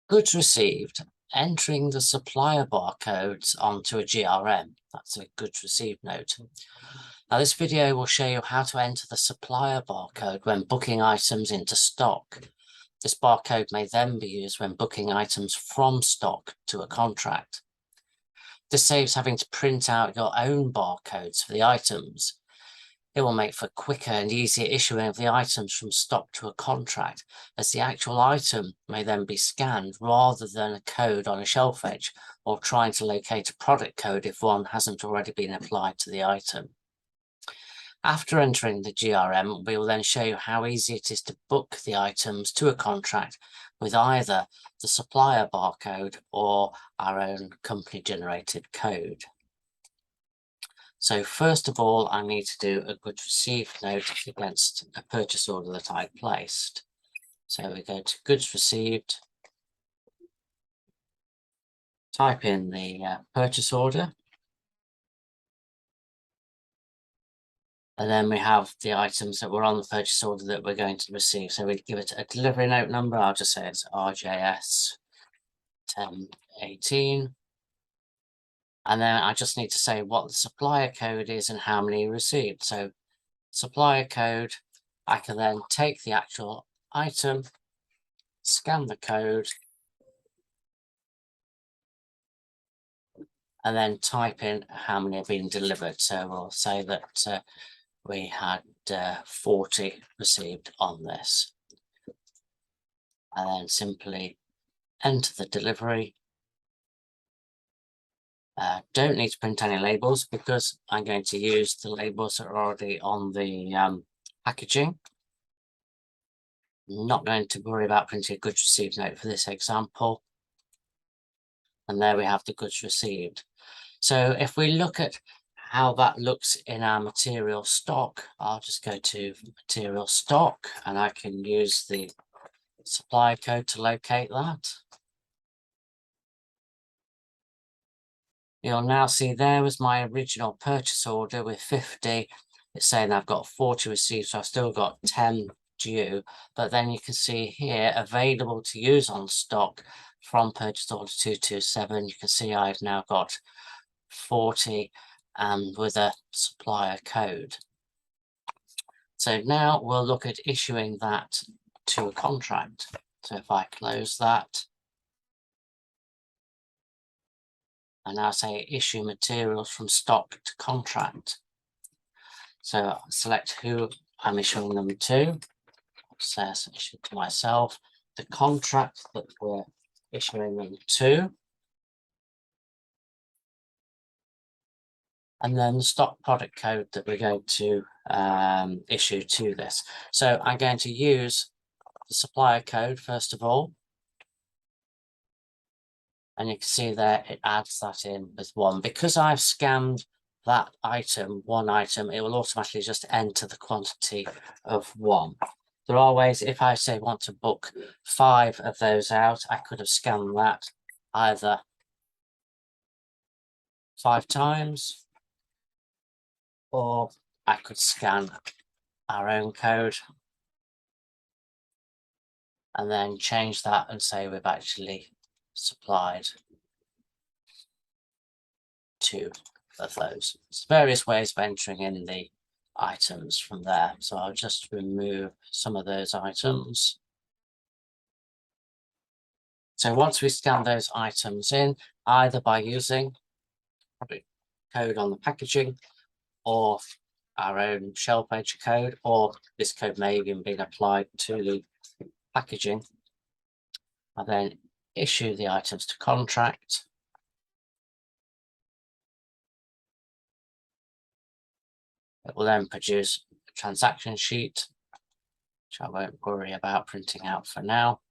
Goods received, entering the supplier barcodes onto a GRN. That's a goods received note. Now this video will show you how to enter the supplier barcode when booking items into stock. This barcode may then be used when booking items from stock to a contract. This saves having to print out your own barcodes for the items. It will make for quicker and easier issuing of the items from stock to a contract, as the actual item may then be scanned rather than a code on a shelf edge or trying to locate a product code if one hasn't already been applied to the item. After entering the GRM, we will then show you how easy it is to book the items to a contract with either the supplier barcode or our own company generated code. So first of all, I need to do a goods received note against a purchase order that I placed. So we go to goods received, type in the purchase order, and then we have the items that were on the purchase order that we're going to receive. So we give it a delivery note number. I'll just say it's RJS 1018. And then I just need to say what the supplier code is and how many received. So supplier code, I can then take the actual item, scan the code, and then type in how many have been delivered. So we'll say that we had 40 received on this. And then simply enter the delivery. Don't need to print any labels because I'm going to use the labels that are already on the packaging. I'm not going to worry about printing a goods received note for this example. And there we have the goods received. So if we look at how that looks in our material stock, I'll just go to material stock and I can use the supplier code to locate that. You'll now see there was my original purchase order with 50. It's saying I've got 40 received, so I've still got 10 due. But then you can see here available to use on stock from purchase order 227. You can see I've now got 40 and with a supplier code. So now we'll look at issuing that to a contract. So if I close that, and now say issue materials from stock to contract. So I'll select who I'm issuing them to. Says issue to myself, the contract that we're issuing them to, and then the stock product code that we're going to issue to this. So I'm going to use the supplier code first of all. And you can see there, it adds that in with 1. Because I've scanned that item, one item, it will automatically just enter the quantity of 1. There are ways, if I say want to book 5 of those out, I could have scanned that either 5 times, or I could scan our own code and then change that and say we've actually supplied 2 of those. There's various ways of entering in the items from there. So I'll just remove some of those items. So once we scan those items in, either by using product code on the packaging or our own shelf edge code, or this code may even be applied to the packaging, I then issue the items to contract. It will then produce a transaction sheet, which I won't worry about printing out for now,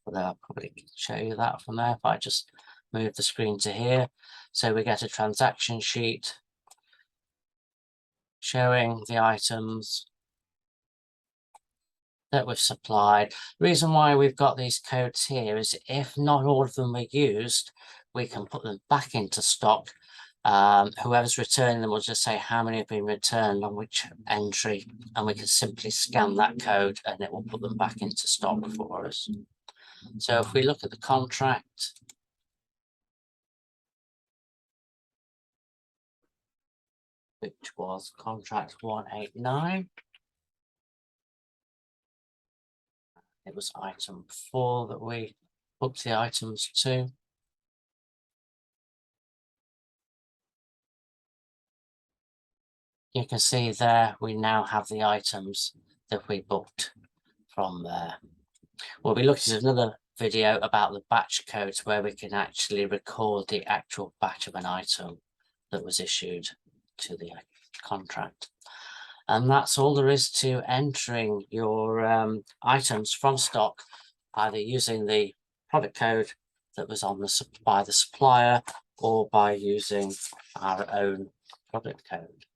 although I'll probably show you that from there if I just move the screen to here. So we get a transaction sheet showing the items that we've supplied. The reason why we've got these codes here is if not all of them were used, we can put them back into stock. Whoever's returning them will just say how many have been returned on which entry, and we can simply scan that code and it will put them back into stock for us. So if we look at the contract, which was contract 189, it was item 4 that we booked the items to. You can see there we now have the items that we booked from there. We'll be looking at another video about the batch codes where we can actually record the actual batch of an item that was issued to the contract. And that's all there is to entering your items from stock, either using the product code that was on by the supplier or by using our own product code.